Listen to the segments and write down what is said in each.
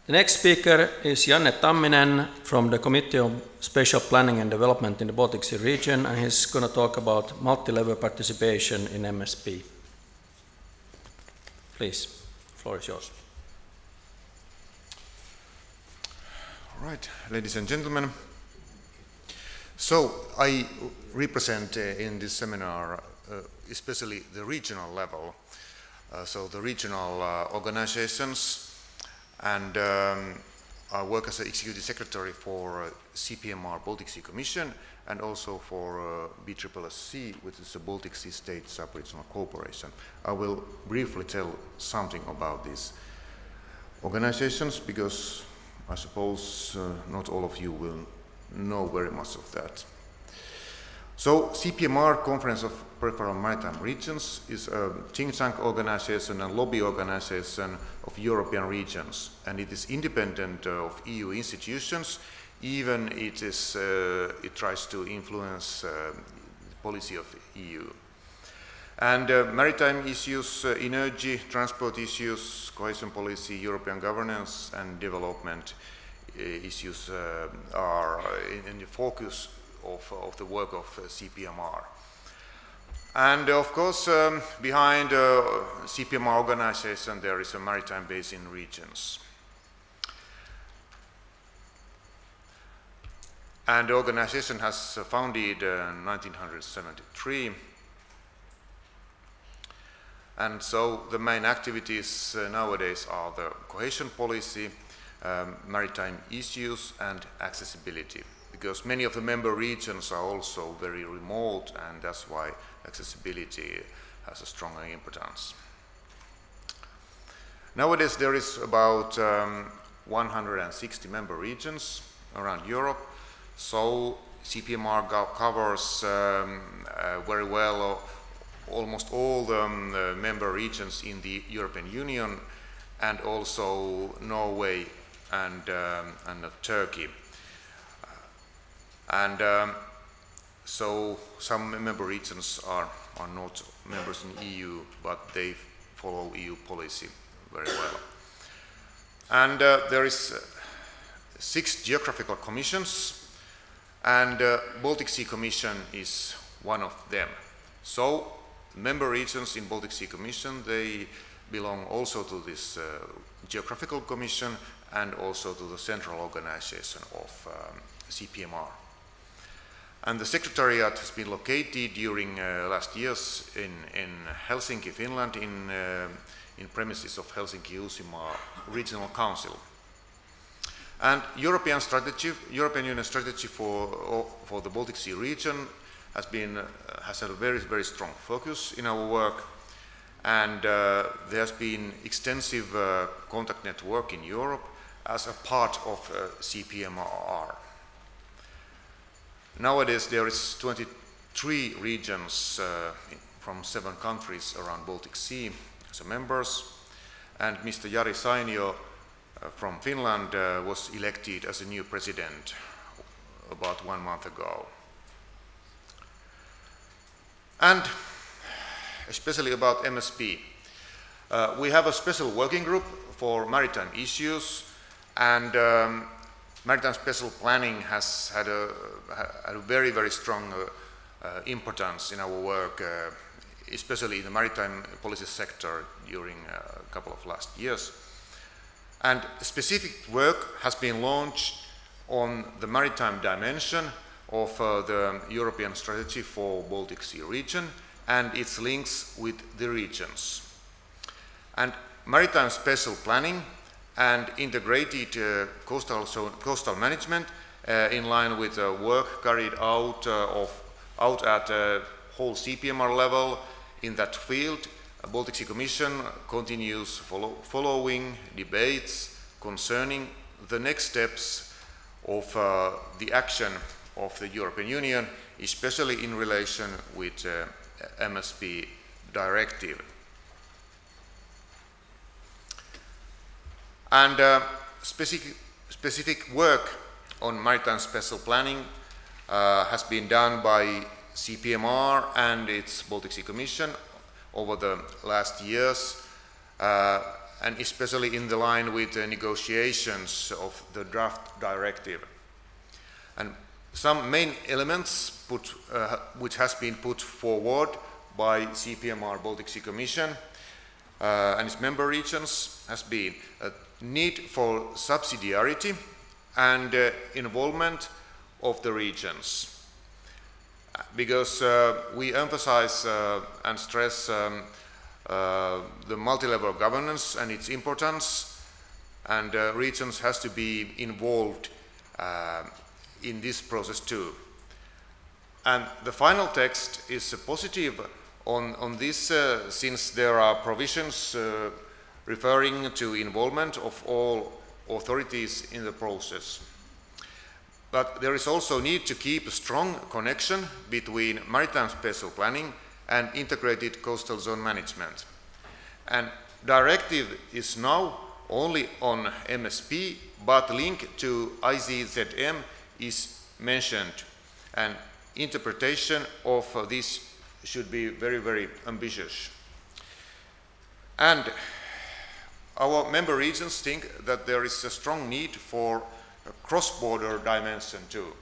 The next speaker is Janne Tamminen from the Committee on Spatial Planning and Development in the Baltic Sea region, and he's going to talk about multi-level participation in MSP. Please, the floor is yours. All right, ladies and gentlemen. So I represent in this seminar especially the regional level, so the regional organizations, and I work as an executive secretary for CPM Baltic Sea Commission and also for BSSSC, which is the Baltic Sea State Sub-Regional Cooperation. I will briefly tell something about these organizations because I suppose not all of you will know very much of that. So CPMR, Conference of Peripheral Maritime Regions, is a think tank organization and lobby organization of European regions, and it is independent of EU institutions. Even it tries to influence the policy of EU. And maritime issues, energy, transport issues, cohesion policy, European governance and development issues are in the focus of the work of CPMR. And of course, behind CPMR organization, there is a maritime basin regions. And the organization has founded in 1973. And so the main activities nowadays are the cohesion policy, maritime issues and accessibility, because many of the member regions are also very remote, and that's why accessibility has a stronger importance. Nowadays there is about 160 member regions around Europe, so CPMR covers very well almost all the member regions in the European Union, and also Norway and Turkey. And so some member regions are not members in EU, but they follow EU policy very well. And there is 6 geographical commissions, and Baltic Sea Commission is one of them. So member regions in Baltic Sea Commission, they belong also to this geographical commission and also to the central organization of CPMR. And the secretariat has been located during last years in Helsinki, Finland, in premises of Helsinki-Uusimaa Regional Council. And European Union strategy for the Baltic Sea region has had a very, very strong focus in our work, and there has been extensive contact network in Europe as a part of CPMR. Nowadays there is 23 regions from 7 countries around Baltic Sea as members, and Mr. Jari Sainio from Finland was elected as a new president about 1 month ago. And especially about MSP. We have a special working group for maritime issues, and maritime special planning has had a very, very strong importance in our work, especially in the maritime policy sector during a couple of last years. And specific work has been launched on the maritime dimension of the European strategy for Baltic Sea region and its links with the regions. And maritime special planning and integrated coastal management in line with work carried out at whole CPMR level in that field. Baltic Sea Commission continues following debates concerning the next steps of the action of the European Union, especially in relation with MSP directive. And specific work on maritime special planning has been done by CPMR and its Baltic Sea Commission over the last years, and especially in the line with the negotiations of the draft directive. And some main elements which has been put forward by CPMR Baltic Sea Commission and its member regions has been a need for subsidiarity and involvement of the regions. Because we emphasize and stress the multi-level governance and its importance, and regions has to be involved in this process too. And the final text is positive on this since there are provisions referring to involvement of all authorities in the process. But there is also need to keep a strong connection between maritime spatial planning and integrated coastal zone management. And directive is now only on MSP, but link to ICZM is mentioned, and interpretation of this should be very, very ambitious. And our member regions think that there is a strong need for a cross-border dimension too.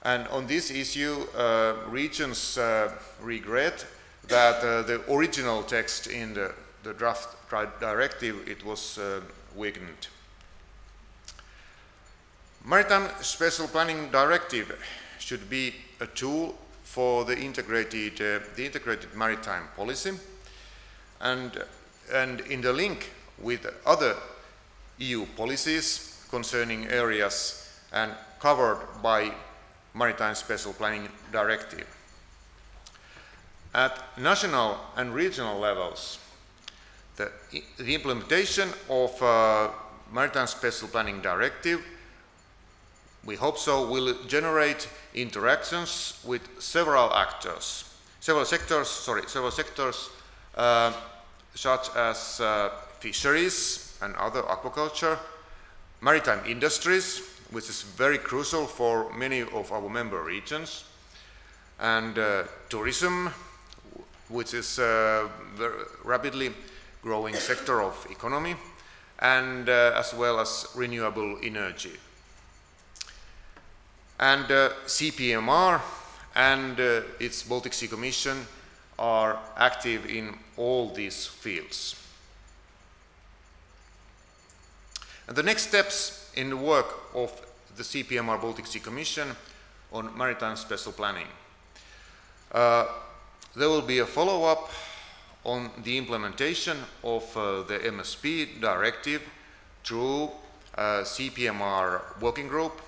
And on this issue, regions regret that the original text in the draft directive, it was weakened. Maritime Spatial Planning Directive should be a tool for the integrated maritime policy, and in the link with other EU policies concerning areas and covered by Maritime Spatial Planning Directive. At national and regional levels, the implementation of Maritime Spatial Planning Directive, we hope so, will generate interactions with several sectors such as fisheries and other aquaculture, maritime industries, which is very crucial for many of our member regions, and tourism, which is a very rapidly growing sector of economy, and as well as renewable energy. And CPMR and its Baltic Sea Commission are active in all these fields. And the next steps in the work of the CPMR Baltic Sea Commission on maritime spatial planning. There will be a follow-up on the implementation of the MSP directive through CPMR working group.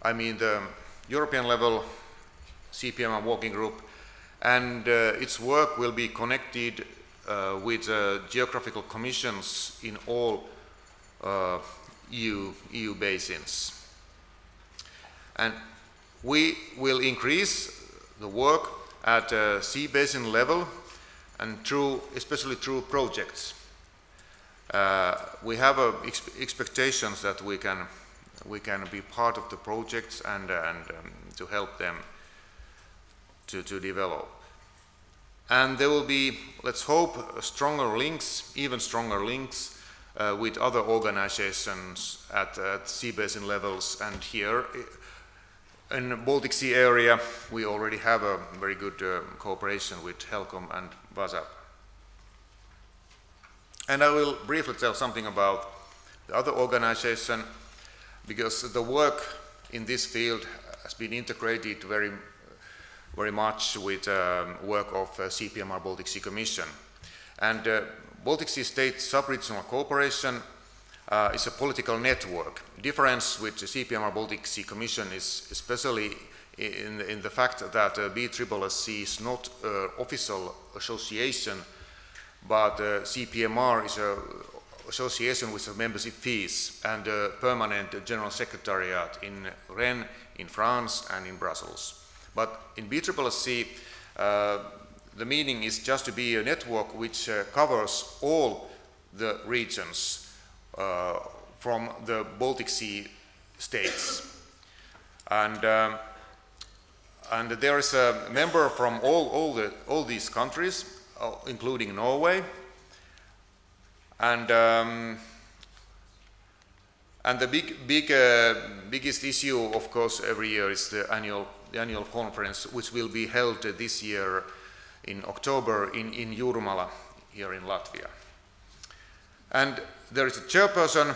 I mean the European level CPMR working group, and its work will be connected with geographical commissions in all EU basins. And we will increase the work at sea basin level and especially through projects. We have expectations that we can be part of the projects and to help them to develop. And there will be, let's hope, stronger links, even stronger links with other organizations at sea basin levels. And here in the Baltic Sea area, we already have a very good cooperation with HELCOM and BSSSC. And I will briefly tell something about the other organization, because the work in this field has been integrated very much with work of CPMR Baltic Sea Commission. And Baltic Sea State Sub-Regional Cooperation is a political network. The difference with the CPMR Baltic Sea Commission is especially in the fact that BSSSC is not an official association, but CPMR is an association with membership fees and a permanent general secretariat in Rennes, in France and in Brussels. But in BSSSC, the meaning is just to be a network which covers all the regions from the Baltic Sea states. And there is a member from all these countries, including Norway. And the biggest issue, of course, every year is the annual conference, which will be held this year in October in Jūrmala, here in Latvia. And there is a chairperson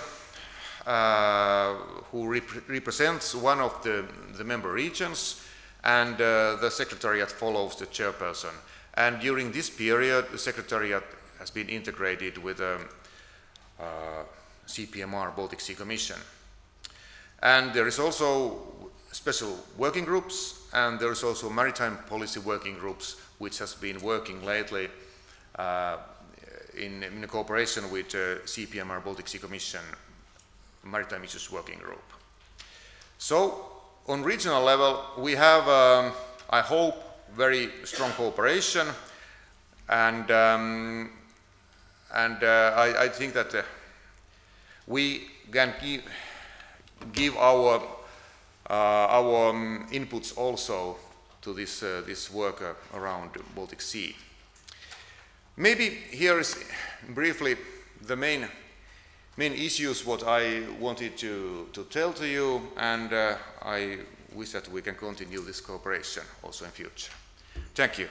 who represents one of the member regions, and the secretariat follows the chairperson. And during this period, the secretariat has been integrated with CPM Baltic Sea Commission. And there is also special working groups, and there is also maritime policy working groups, which has been working lately in cooperation with CPM Baltic Sea Commission Maritime Issues working group. So on regional level, we have, I hope, very strong cooperation, and I think that we can give our inputs also to this work around Baltic Sea. Maybe here is briefly the main issues what I wanted to tell to you, and I wish that we can continue this cooperation also in future. Thank you.